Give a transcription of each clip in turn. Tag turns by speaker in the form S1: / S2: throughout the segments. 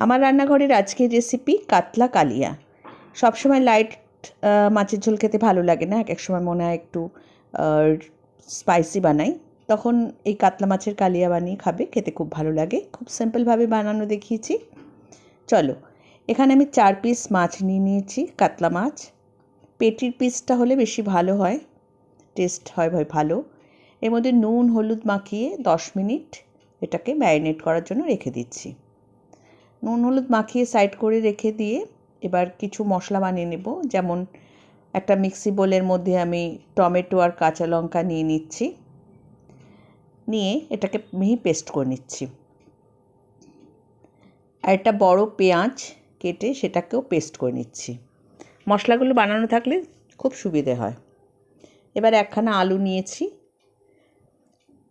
S1: আমার রান্নাঘরের আজকের রেসিপি কাতলা কালিয়া। সবসময় লাইট মাছের ঝোল খেতে ভালো লাগে না, এক এক সময় মনে হয় একটু স্পাইসি বানাই, তখন এই কাতলা মাছের কালিয়া বানিয়ে খাবে, খেতে খুব ভালো লাগে। খুব সিম্পলভাবে বানানো দেখিয়েছি। চলো, এখানে আমি 4 পিস মাছ নিয়ে নিয়েছি, কাতলা মাছ। পেটির পিসটা হলে বেশি ভালো হয়, টেস্ট হয় ভালো। এর মধ্যে নুন হলুদ মাখিয়ে 10 মিনিট এটাকে ম্যারিনেট করার জন্য রেখে দিচ্ছি। নুন হলুদ মাখিয়ে সাইড করে রেখে দিয়ে এবার কিছু মশলা বানিয়ে নেব। যেমন একটা মিক্সি বোলের মধ্যে আমি টমেটো আর কাঁচা লঙ্কা নিয়ে নিচ্ছি, নিয়ে এটাকে মিহি পেস্ট করে নিচ্ছি। আর একটা বড় পেঁয়াজ কেটে সেটাকেও পেস্ট করে নিচ্ছি। মশলাগুলো বানানো থাকলে খুব সুবিধে হয়। এবার একখানা আলু নিয়েছি,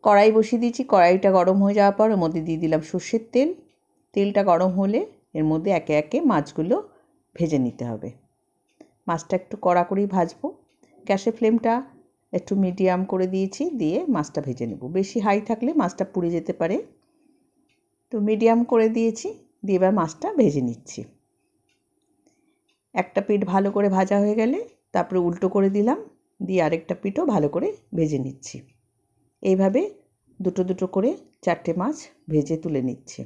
S1: কড়াই বসিয়ে দিয়েছি। কড়াইটা গরম হয়ে যাওয়ার পর এর মধ্যে দিয়ে দিলাম সর্ষের তেল। তেলটা গরম হলে এর মধ্যে একে একে মাছগুলো ভেজে নিতে হবে। মাছটা একটু কড়া করেই ভাজবো। গ্যাসের ফ্লেমটা একটু মিডিয়াম করে দিয়েছি, দিয়ে মাছটা ভেজে নেব। বেশি হাই থাকলে মাছটা পুড়ে যেতে পারে, তো মিডিয়াম করে দিয়েছি। দিয়ে এবার মাছটা ভেজে নিচ্ছি। একটা পিঠ ভালো করে ভাজা হয়ে গেলে তারপরে উল্টো করে দিলাম, দিয়ে আরেকটা পিঠও ভালো করে ভেজে নিচ্ছি। এইভাবে দুটো দুটো করে 4টে মাছ ভেজে তুলে নিচ্ছি।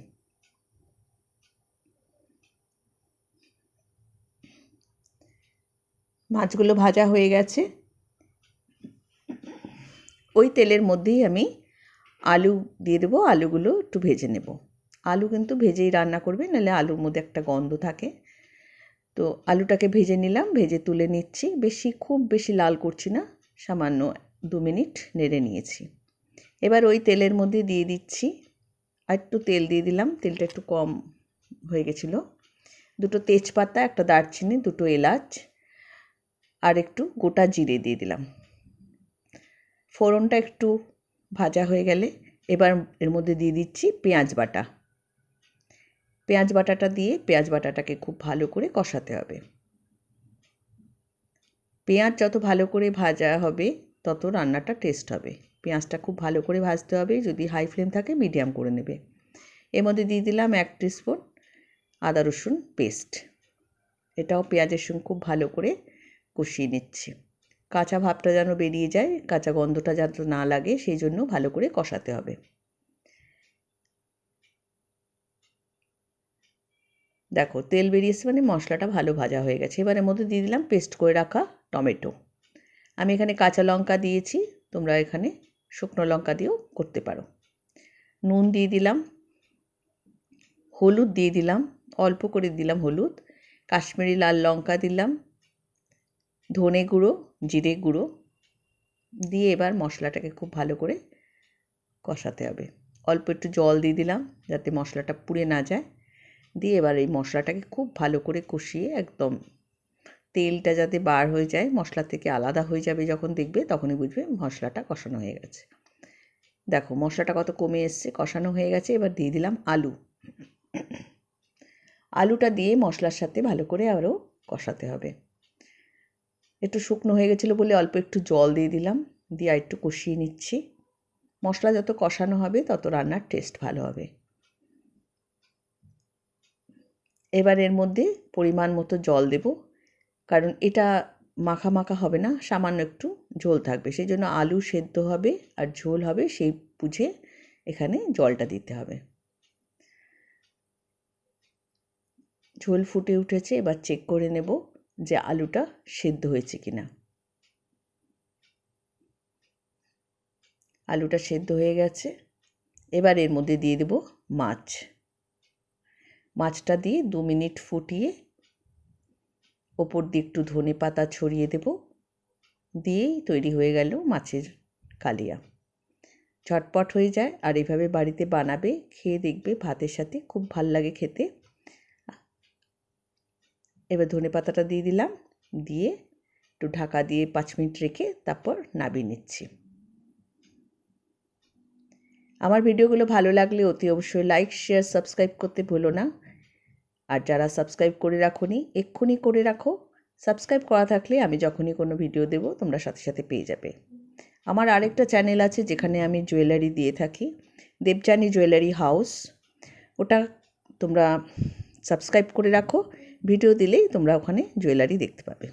S1: মাছগুলো ভাজা হয়ে গেছে। ওই তেলের মধ্যেই আমি আলু দিয়ে দেবো। আলুগুলো একটু ভেজে নেব। আলু কিন্তু ভেজেই রান্না করবে, নাহলে আলুর মধ্যে একটা গন্ধ থাকে। তো আলুটাকে ভেজে নিলাম, ভেজে তুলে নিচ্ছি। খুব বেশি লাল করছি না, সামান্য 2 মিনিট নেড়ে নিয়েছি। এবার ওই তেলের মধ্যে দিয়ে দিচ্ছি, আর একটু তেল দিয়ে দিলাম, তেলটা একটু কম হয়ে গেছিলো। 2টো তেজপাতা, একটা দারচিনি, 2টো এলাচ আর একটু গোটা জিরে দিয়ে দিলাম। ফোড়নটা একটু ভাজা হয়ে গেলে এবার এর মধ্যে দিয়ে দিচ্ছি পেঁয়াজ বাটা। পেঁয়াজ বাটাটা দিয়ে পেঁয়াজ বাটাটাকে খুব ভালো করে কষাতে হবে। পেঁয়াজ যত ভালো করে ভাজা হবে তত রান্নাটা টেস্ট হবে। পেঁয়াজটা খুব ভালো করে ভাজতে হবে, যদি হাই ফ্লেম থাকে মিডিয়াম করে নেবে। এর মধ্যে দিয়ে দিলাম 1 টিস্পুন আদা রসুন পেস্ট। এটাও পেঁয়াজের সঙ্গে খুব ভালো করে কষিয়ে নিচ্ছি। কাঁচা ভাবটা যেন বেরিয়ে যায়, কাঁচা গন্ধটা যেন না লাগে, সেই জন্য ভালো করে কষাতে হবে। দেখো, তেল বেরিয়েছে মানে মশলাটা ভালো ভাজা হয়ে গেছে। এবার এর মধ্যে দিয়ে দিলাম পেস্ট করে রাখা টমেটো। আমি এখানে কাঁচা লঙ্কা দিয়েছি, তোমরা এখানে শুকনো লঙ্কা দিয়েও করতে পারো। নুন দিয়ে দিলাম, হলুদ দিয়ে দিলাম, অল্প করে দিলাম হলুদ, কাশ্মীরি লাল লঙ্কা দিলাম, ধনে গুঁড়ো, জিরে গুঁড়ো দিয়ে এবার মশলাটাকে খুব ভালো করে কষাতে হবে। অল্প একটু জল দিয়ে দিলাম যাতে মশলাটা পুড়ে না যায়। দিয়ে এবার এই মশলাটাকে খুব ভালো করে কষিয়ে একদম তেলটা যাতে বার হয়ে যায়, মশলা থেকে আলাদা হয়ে যাবে, যখন দেখবে তখনই বুঝবে মশলাটা কষানো হয়ে গেছে। দেখো মশলাটা কত কমে এসছে, কষানো হয়ে গেছে। এবার দিয়ে দিলাম আলু। আলুটা দিয়ে মশলার সাথে ভালো করে আরও কষাতে হবে। একটু শুকনো হয়ে গেছিলো বলে অল্প একটু জল দিয়ে দিলাম, দিয়ে আর একটু কষিয়ে নিচ্ছি। মশলা যত কষানো হবে তত রান্নার টেস্ট ভালো হবে। এবার এর মধ্যে পরিমাণ মতো জল দেব, কারণ এটা মাখা মাখা হবে না, সামান্য একটু ঝোল থাকবে, সেই জন্য আলু সেদ্ধ হবে আর ঝোল হবে সেই বুঝে এখানে জলটা দিতে হবে। ঝোল ফুটে উঠেছে, এবার চেক করে নেব যে আলুটা সেদ্ধ হয়েছে কিনা। আলুটা সেদ্ধ হয়ে গেছে। এবার এর মধ্যে দিয়ে দেব মাছ। মাছটা দিয়ে 2 মিনিট ফুটিয়ে ওপর দিয়ে একটু ধনে পাতা ছড়িয়ে দেব, দিয়েই তৈরি হয়ে গেল মাছের কালিয়া। ঝটপট হয়ে যায়, আর এইভাবে বাড়িতে বানাবে, খেয়ে দেখবে ভাতের সাথে খুব ভাল লাগে খেতে। এবার ধনে পাতাটা দিয়ে দিলাম, দিয়ে একটু ঢাকা দিয়ে 5 মিনিট রেখে তারপর নামিয়ে নিচ্ছি। আমার ভিডিওগুলো ভালো লাগলে অতি অবশ্যই লাইক শেয়ার সাবস্ক্রাইব করতে ভুলো না। আর যারা সাবস্ক্রাইব করে রাখোনি এক্ষুনি করে রাখো। সাবস্ক্রাইব করা থাকলে আমি যখনই কোনো ভিডিও দেবো তোমরা সাথে সাথে পেয়ে যাবে। আমার আরেকটা চ্যানেল আছে যেখানে আমি জুয়েলারি দিয়ে থাকি, দেবযানী জুয়েলারি হাউস। ওটা তোমরা সাবস্ক্রাইব করে রাখো, ভিডিও দিলেই তোমরা ওখানে জুয়েলারি দেখতে পাবে।